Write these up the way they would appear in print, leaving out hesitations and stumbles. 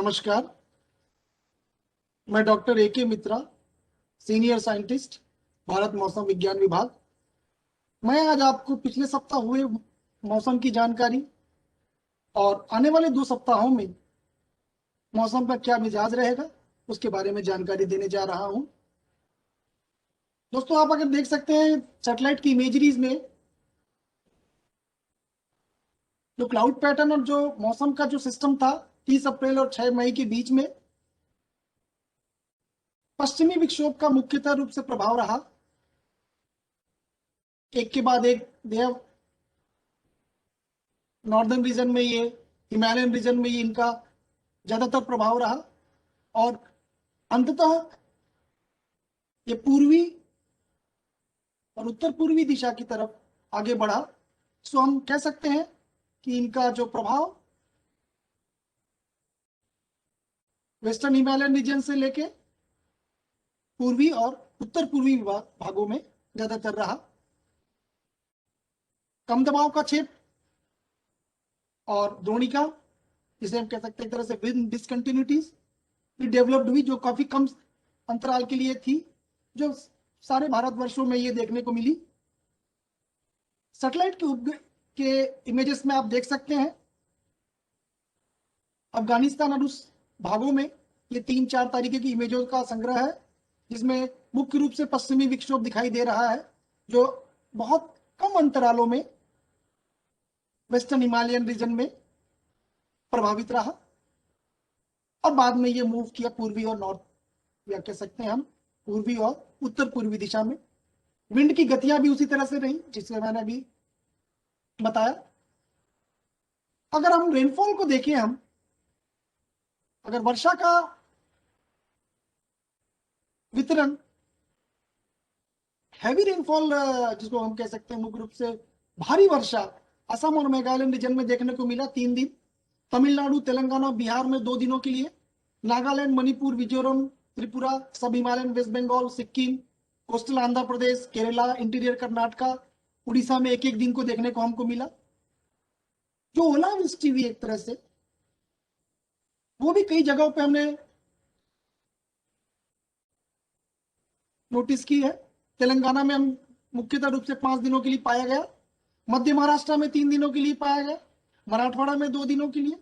नमस्कार। मैं doctor AK मित्रा, senior scientist, Bharat मौसम विज्ञान विभाग। मैं आज आपको पिछले सप्ताह हुए मौसम की जानकारी और आने वाले 2 सप्ताहों में मौसम का क्या मिजाज रहेगा उसके बारे में जानकारी देने जा रहा हूं। दोस्तों, आप अगर देख सकते हैं सैटेलाइट की इमेजरीज में जो क्लाउड पैटर्न और जो मौसम का जो सिस्टम था 30 अप्रैल और 6 मई के बीच में पश्चिमी विक्षोभ का मुख्यतः रूप से प्रभाव रहा। एक के बाद एक देव नॉर्दर्न रीजन में ये, हिमालयन रीजन में ये इनका ज्यादातर प्रभाव रहा और अंततः ये पूर्वी और उत्तर पूर्वी दिशा की तरफ आगे बढ़ा। सो हम कह सकते हैं कि इनका जो प्रभाव वेस्टर्न हिमालयन रीजन से लेके पूर्वी और उत्तर पूर्वी भागों में ज्यादातर रहा। कम दबाव का क्षेत्र और द्रोणिका, जिसे हम कह सकते हैं एक तरह से विंड डिसकंटिन्यूटीज, डेवलप्ड हुई, जो काफी कम अंतराल के लिए थी, जो सारे भारतवर्षों में ये देखने को मिली। सैटेलाइट के इमेजेस में आप देख सकते हैं अफगानिस्तान और उस भागों में ये 3-4 तरीके की इमेजों का संग्रह है, जिसमें मुख्य रूप से पश्चिमी विक्षोभ दिखाई दे रहा है जो बहुत कम अंतरालों में वेस्टर्न हिमालयन रीजन में प्रभावित रहा और बाद में ये मूव किया पूर्वी और नॉर्थ, या कह सकते हैं हम पूर्वी और उत्तर पूर्वी दिशा में। विंड की गतियां भी उसी तरह से रही जिससे मैंने अभी बताया। अगर हम रेनफॉल को देखें, हम अगर वर्षा का वितरण, हैवी रेनफॉल जिसको हम कह सकते हैं मुख्य रूप से भारी वर्षा असम और मेघालय रीजन में देखने को मिला 3 दिन, तमिलनाडु, तेलंगाना, बिहार में 2 दिनों के लिए, नागालैंड, मणिपुर, मिजोरम, त्रिपुरा, सब Himalayan, West Bengal, Sikkim, coastal Andhra Pradesh, Kerala, interior Karnataka, Orissa में 1-1 दिन को देखने को हमको मिला। जो ओलावृष्टि हुई एक तरह से, वो भी कई जगहों पे हमने नोटिस की है। तेलंगाना में हम मुख्यतः रूप से 5 दिनों के लिए पाया गया, मध्य महाराष्ट्र में 3 दिनों के लिए पाया गया, मराठवाड़ा में 2 दिनों के लिए,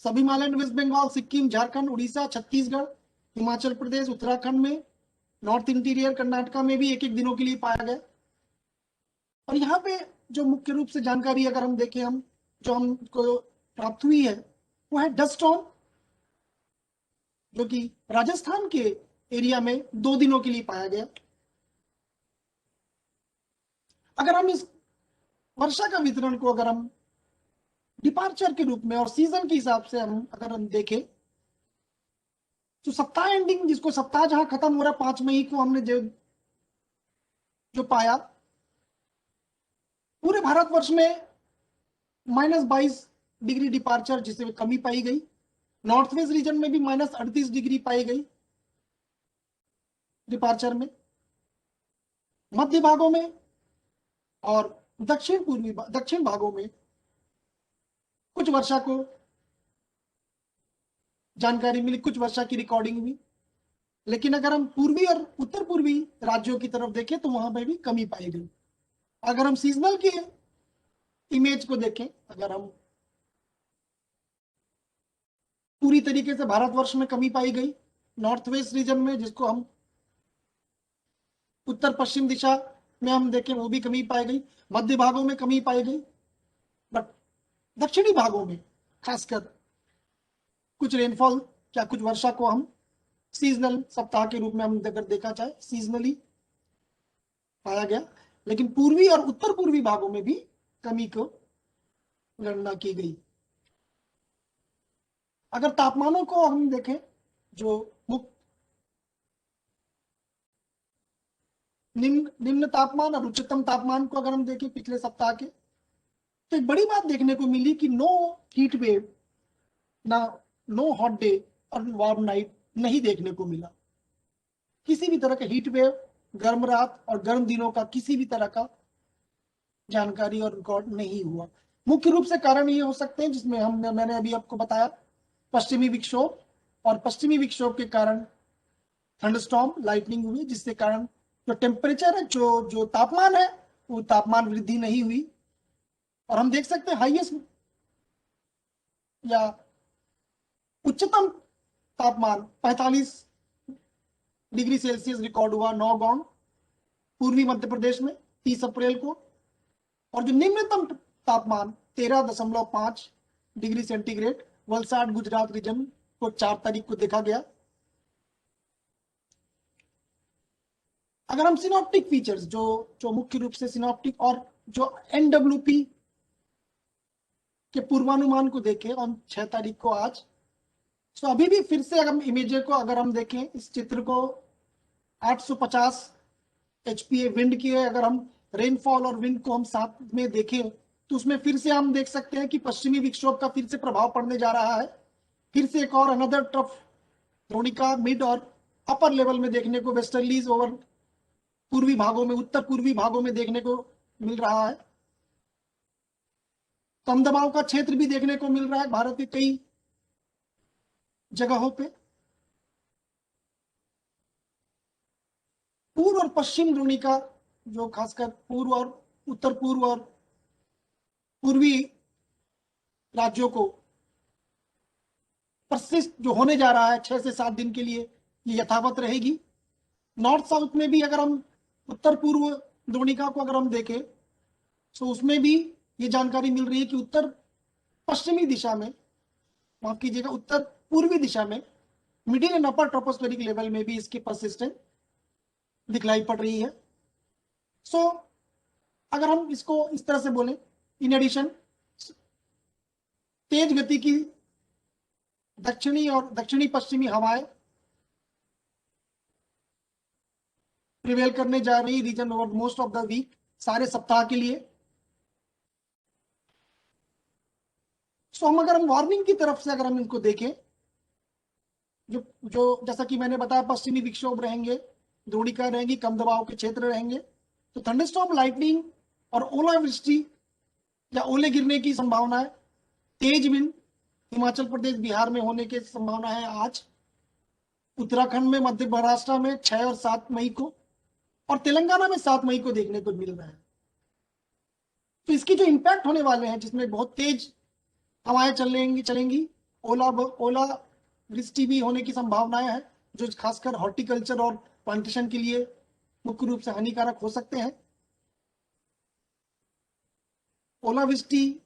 सब हिमालयन, वेस्ट बंगाल, सिक्किम, झारखंड, उड़ीसा, छत्तीसगढ़, हिमाचल प्रदेश, उत्तराखंड में, नॉर्थ इंटीरियर कर्नाटका में भी 1-1 दिनों के लिए पाया गया। और यहाँ पे जो मुख्य रूप से जानकारी अगर हम देखें, हम जो हमको प्राप्त हुई है वो है डस्ट स्टॉर्म, जो कि राजस्थान के एरिया में 2 दिनों के लिए पाया गया। अगर हम इस वर्षा का वितरण को अगर हम डिपार्चर के रूप में और सीजन के हिसाब से अगर हम देखें, तो सप्ताह एंडिंग, जिसको सप्ताह जहां खत्म हो रहा 5 मई को हमने जो पाया, पूरे भारतवर्ष में -22 डिग्री डिपार्चर जिससे कमी पाई गई। नॉर्थ वेस्ट रीजन में भी -38 डिग्री पाई गई डिपार्चर में। मध्य भागों में और दक्षिण भागों में कुछ वर्षा को जानकारी मिली, कुछ वर्षा की रिकॉर्डिंग हुई। लेकिन अगर हम पूर्वी और उत्तर पूर्वी राज्यों की तरफ देखें तो वहां पर भी कमी पाई गई। अगर हम सीजनल की इमेज को देखें, अगर हम पूरी तरीके से भारतवर्ष में कमी पाई गई, नॉर्थ वेस्ट रीजन में, जिसको हम उत्तर पश्चिम दिशा में हम देखें, वो भी कमी पाई गई, मध्य भागों में कमी पाई गई, बट दक्षिणी भागों में खासकर कुछ रेनफॉल या कुछ वर्षा को हम सीजनल सप्ताह के रूप में हम अगर देखा जाए सीजनली पाया गया। लेकिन पूर्वी और उत्तर पूर्वी भागों में भी कमी को गणना की गई। अगर तापमानों को हम देखें, जो निम्न तापमान और उच्चतम तापमान को अगर हम देखें पिछले सप्ताह के, तो एक बड़ी बात देखने को मिली कि नो हीट वेव, ना नो हॉट डे और वार्म नाइट नहीं देखने को मिला। किसी भी तरह का हीट वेव, गर्म रात और गर्म दिनों का किसी भी तरह का जानकारी और रिकॉर्ड नहीं हुआ। मुख्य रूप से कारण ये हो सकते हैं जिसमें मैंने अभी आपको बताया, पश्चिमी विक्षोभ, और पश्चिमी विक्षोभ के कारण थंडरस्टॉर्म, लाइटनिंग हुई, जिसके कारण जो टेम्परेचर है, जो जो तापमान है, वो तापमान वृद्धि नहीं हुई। और हम देख सकते हैं हाईएस्ट या उच्चतम तापमान 45 डिग्री सेल्सियस रिकॉर्ड हुआ नौगांव, पूर्वी मध्य प्रदेश में 30 अप्रैल को। और जो निम्नतम तापमान 13.5 degree centigrade Valsad Gujarat region को 4 तारीख को देखा गया। अगर हम सिनॉप्टिक फीचर्स जो जो मुख्य रूप से सिनॉप्टिक और जो एनडब्ल्यूपी के पूर्वानुमान को देखें ऑन 6 तारीख को आज, तो अभी भी फिर से अगर इमेज को अगर हम देखें, इस चित्र को 850 एचपीए विंड की है, अगर हम रेनफॉल और विंड को हम साथ में देखें तो उसमें फिर से हम देख सकते हैं कि पश्चिमी विक्षोभ का फिर से प्रभाव पड़ने जा रहा है। फिर से एक और अनदर ट्रफ द्रोणिका मिड और अपर लेवल में देखने को वेस्टर्लीज ओवर पूर्वी भागों में, उत्तर पूर्वी भागों में देखने को मिल रहा है। कम दबाव का क्षेत्र भी देखने को मिल रहा है भारत के कई जगहों पे। पूर्व और पश्चिम द्रोणिका, जो खासकर पूर्व और उत्तर पूर्व और पूर्वी राज्यों को परसिस्ट जो होने जा रहा है 6 से 7 दिन के लिए, ये यथावत रहेगी। नॉर्थ साउथ में भी अगर हम उत्तर पूर्व द्रोणिका को अगर हम देखें तो उसमें भी ये जानकारी मिल रही है कि उत्तर पश्चिमी दिशा में, माफ कीजिएगा, उत्तर पूर्वी दिशा में middle and upper tropospheric level में भी इसकी परसिस्टेंस दिखलाई पड़ रही है। सो अगर हम इसको इस तरह से बोलें, इन एडिशन तेज गति की दक्षिणी और दक्षिणी पश्चिमी हवाएं प्रिवेल करने जा रही region over most of the week, सारे सप्ताह के लिए। सो हम वार्निंग की तरफ से अगर हम इनको देखें, जो जो जैसा कि मैंने बताया, पश्चिमी विक्षोभ रहेंगे, द्रोणिका रहेंगी, कम दबाव के क्षेत्र रहेंगे, तो थंडरस्टॉर्म, लाइटनिंग और ओलावृष्टि या ओले गिरने की संभावना है। तेज विंड हिमाचल प्रदेश, बिहार में होने की संभावना है आज, उत्तराखंड में, मध्य महाराष्ट्र में 6 और 7 मई को, और तेलंगाना में 7 मई को देखने को मिल रहा है। तो इसकी जो इंपैक्ट होने वाले हैं, जिसमें बहुत तेज हवाएं चलेंगी, ओला वृष्टि भी होने की संभावनाएं हैं, जो खासकर हॉर्टिकल्चर और प्लांटेशन के लिए मुख्य रूप से हानिकारक हो सकते हैं। ओलावृष्टि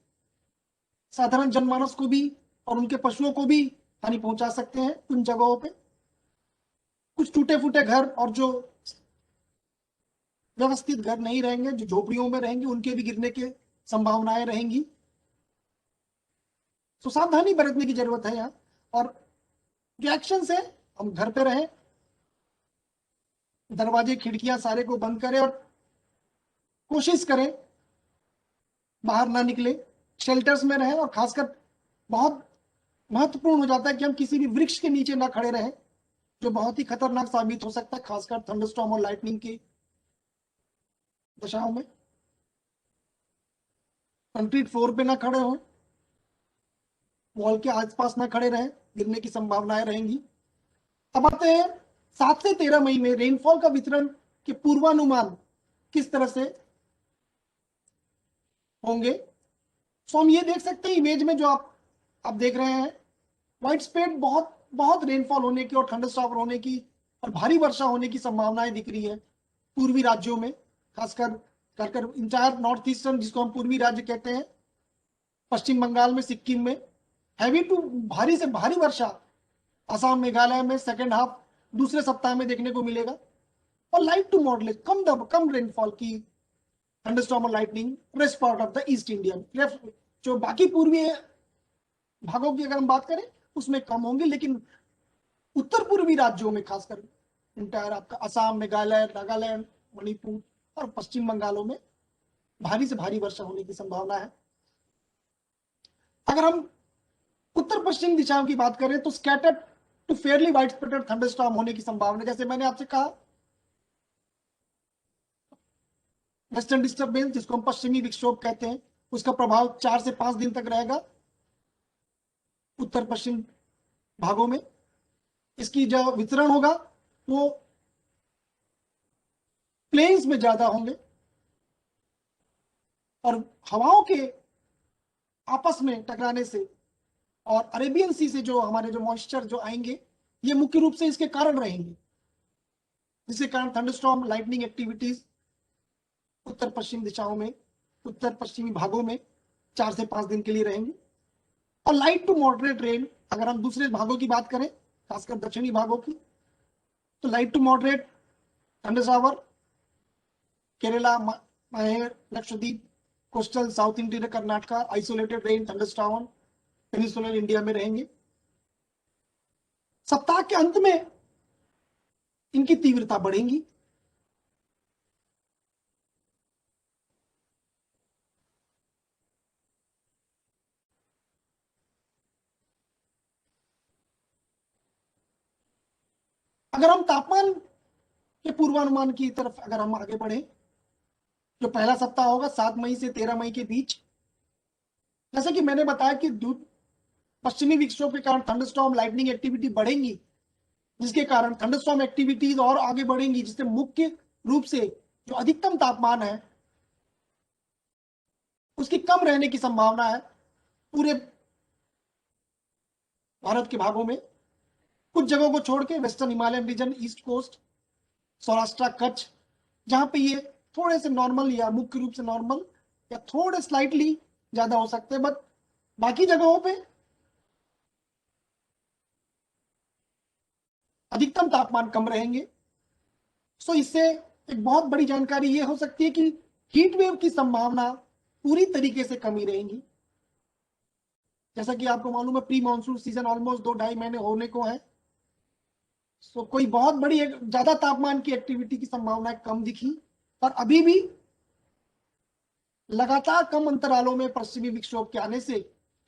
साधारण जनमानस को भी और उनके पशुओं को भी हानि पहुंचा सकते हैं उन जगहों पे। कुछ टूटे फूटे घर और जो व्यवस्थित घर नहीं रहेंगे, जो झोपड़ियों में रहेंगे, उनके भी गिरने की संभावनाएं रहेंगी। तो सावधानी बरतने की जरूरत है यहाँ। और जो एक्शन है, हम घर पे रहें, दरवाजे खिड़कियां सारे को बंद करें और कोशिश करें बाहर ना निकले, शेल्टर्स में रहें। और खासकर बहुत महत्वपूर्ण हो जाता है कि हम किसी भी वृक्ष के नीचे ना खड़े रहें, जो बहुत ही खतरनाक साबित हो सकता है, खासकर थंडरस्टॉर्म और लाइटनिंग की दशाओं में। कंक्रीट फ्लोर पे ना खड़े हों, वॉल के आसपास ना खड़े रहें, गिरने की संभावनाएं रहेंगी। अब आते हैं 7 से 13 मई में रेनफॉल का वितरण के पूर्वानुमान किस तरह से होंगे। सो हम ये देख सकते हैं इमेज में, जो आप देख रहे हैं, वाइड स्प्रेड बहुत बहुत रेनफॉल होने की और थंडरस्टॉर्म होने की और भारी वर्षा होने की संभावनाएं दिख रही है पूर्वी राज्यों में, खासकर कर इंटायर नॉर्थ ईस्टर्न, जिसको हम पूर्वी राज्य कहते हैं, पश्चिम बंगाल में, सिक्किम में। हैवी टू भारी से भारी वर्षा असम, मेघालय में सेकेंड हाफ दूसरे सप्ताह में देखने को मिलेगा। और लाइट टू मॉडरेट कम रेनफॉल की थंडरस्टॉर्म और lightning rest part of the east Indian, जो बाकी पूर्वी भागों की अगर हम बात करें उसमें कम होंगे, लेकिन उत्तर पूर्वी राज्यों में, खासकर इंटायर आपका असम, मेघालय, नागालैंड, मणिपुर और पश्चिम बंगालों में भारी से भारी वर्षा होने की संभावना है। अगर हम उत्तर पश्चिम दिशाओं की बात करें तो scattered to fairly widespread thunderstorm होने की संभावना, जैसे मैंने आपसे कहा, वेस्टर्न डिस्टर्बेंस, जिसको हम पश्चिमी विक्षोभ कहते हैं, उसका प्रभाव 4 से 5 दिन तक रहेगा उत्तर पश्चिम भागों में। इसकी जो वितरण होगा वो प्लेन्स में ज्यादा होंगे और हवाओं के आपस में टकराने से और अरेबियन सी से जो हमारे जो मॉइस्चर जो आएंगे, ये मुख्य रूप से इसके कारण रहेंगे, जिसके कारण थंडरस्टॉर्म लाइटनिंग एक्टिविटीज उत्तर पश्चिम दिशाओं में, उत्तर पश्चिमी भागों में 4 से 5 दिन के लिए रहेंगे। और लाइट टू मॉडरेट रेन, अगर हम दूसरे भागों की बात करें, खासकर दक्षिणी भागों की, तो लाइट टू मॉडरेट थंडरशावर केरला, माहेर, Lakshadweep, coastal south interior Karnataka, isolated rain thunderstorm peninsular India में रहेंगे। सप्ताह के अंत में इनकी तीव्रता बढ़ेगी। अगर हम तापमान के पूर्वानुमान की तरफ अगर हम आगे बढ़े, जो पहला सप्ताह होगा 7 मई से 13 मई के बीच, जैसे कि मैंने बताया कि पश्चिमी विक्षोभ के कारण थंडरस्टॉर्म लाइटनिंग एक्टिविटी बढ़ेंगी, जिसके कारण थंडरस्टॉर्म एक्टिविटीज और आगे बढ़ेंगी, जिससे मुख्य रूप से जो अधिकतम तापमान है उसकी कम रहने की संभावना है पूरे भारत के भागों में। कुछ जगहों को छोड़ के western Himalayan region, east coast, Saurashtra, Kutch, जहां पे ये थोड़े से नॉर्मल या मुख्य रूप से नॉर्मल या थोड़े स्लाइटली ज्यादा हो सकते हैं, बट बाकी जगहों पे अधिकतम तापमान कम रहेंगे। सो इससे एक बहुत बड़ी जानकारी ये हो सकती है कि हीट वेव की संभावना पूरी तरीके से कमी रहेगी। जैसा कि आपको मालूम है, प्री मानसून सीजन ऑलमोस्ट 2-2.5 महीने होने को है। सो कोई बहुत बड़ी ज्यादा तापमान की एक्टिविटी की संभावना कम दिखी, पर अभी भी लगातार कम अंतरालों में पश्चिमी विक्षोभ के आने से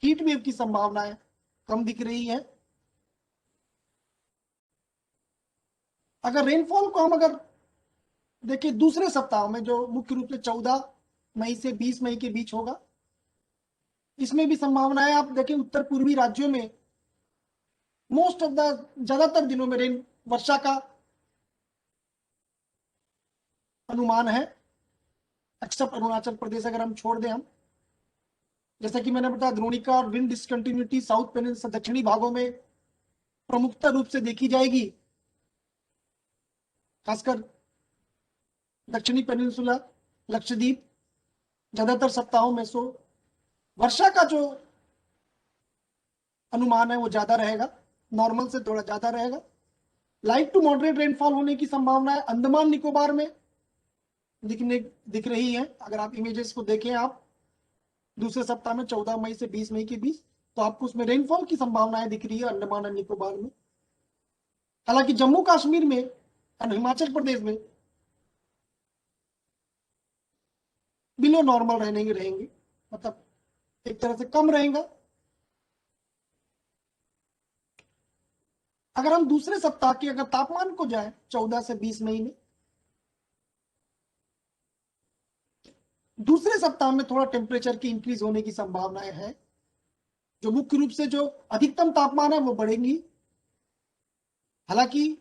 हीट वेव की संभावनाएं कम दिख रही है। अगर रेनफॉल को हम अगर देखिए दूसरे सप्ताह में, जो मुख्य रूप से 14 मई से 20 मई के बीच होगा, इसमें भी संभावनाएं आप देखिए उत्तर पूर्वी राज्यों में मोस्ट ऑफ द ज्यादातर दिनों में रेन वर्षा का अनुमान है, एक्सेप्ट अरुणाचल प्रदेश अगर हम छोड़ दें। हम जैसा कि मैंने बताया, द्रोणिका और विंड डिसकंटिन्यूटी साउथ पेनिनसुला दक्षिणी भागों में प्रमुखता रूप से देखी जाएगी, खासकर दक्षिणी पेनिनसुला, लक्षद्वीप, ज्यादातर सप्ताहों में। सो वर्षा का जो अनुमान है वो ज्यादा रहेगा, नॉर्मल से थोड़ा ज्यादा रहेगा। लाइट टू मॉडरेट रेनफॉल होने की संभावना है अंडमान निकोबार में दिख रही है। अगर आप इमेजेस को देखें आप दूसरे सप्ताह में 14 मई से 20 मई के बीच, तो आपको उसमें रेनफॉल की संभावनाएं दिख रही है अंडमान और निकोबार में। हालांकि जम्मू कश्मीर में और हिमाचल प्रदेश में बिलो नॉर्मल रहेंगे, मतलब एक तरह से कम रहेगा। अगर हम दूसरे सप्ताह के अगर तापमान को जाए 14 से 20 मई में, दूसरे सप्ताह में थोड़ा टेम्परेचर की इंक्रीज होने की संभावनाएं है। जो मुख्य रूप से जो अधिकतम तापमान है वो बढ़ेंगी, हालांकि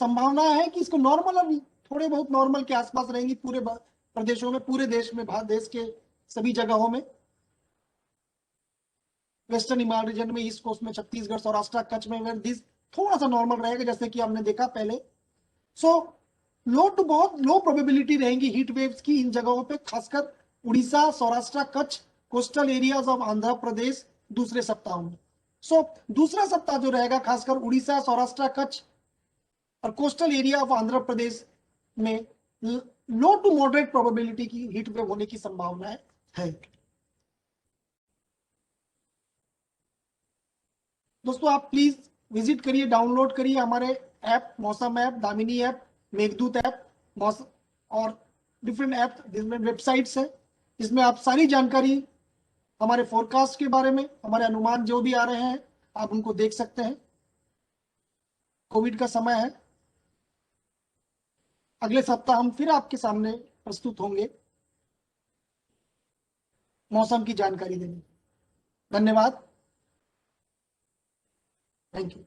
संभावना है कि इसको नॉर्मल और थोड़े बहुत नॉर्मल के आसपास रहेंगी पूरे प्रदेशों में, पूरे देश में, देश के सभी जगहों में। वेस्टर्न हिमालय रीजन में, ईस्ट कोस्ट में, छत्तीसगढ़, सौराष्ट्र, कच्छ में दिस थोड़ा सा नॉर्मल रहेगा, जैसे कि हमने देखा पहले। सो लो टू बहुत लो प्रोबेबिलिटी रहेंगी हीट वेव्स की इन जगहों पे, खासकर Orissa, Saurashtra, Kutch, coastal areas of Andhra Pradesh दूसरे सप्ताह में। सो दूसरा सप्ताह जो रहेगा, खासकर उड़ीसा, सौराष्ट्र, कच्छ और कोस्टल एरिया ऑफ आंध्र प्रदेश में लो टू मॉडरेट प्रोबेबिलिटी की हीट वेव होने की संभावना है। दोस्तों आप प्लीज विजिट करिए, डाउनलोड करिए हमारे ऐप, मौसम app, Damini app, Meghdoot app, मौसम और डिफरेंट ऐप, डिफरेंट वेबसाइट्स है, जिसमें आप सारी जानकारी हमारे फोरकास्ट के बारे में, हमारे अनुमान जो भी आ रहे हैं, आप उनको देख सकते हैं। कोविड का समय है, अगले सप्ताह हम फिर आपके सामने प्रस्तुत होंगे। मौसम की जानकारी देने। धन्यवाद। Thank you.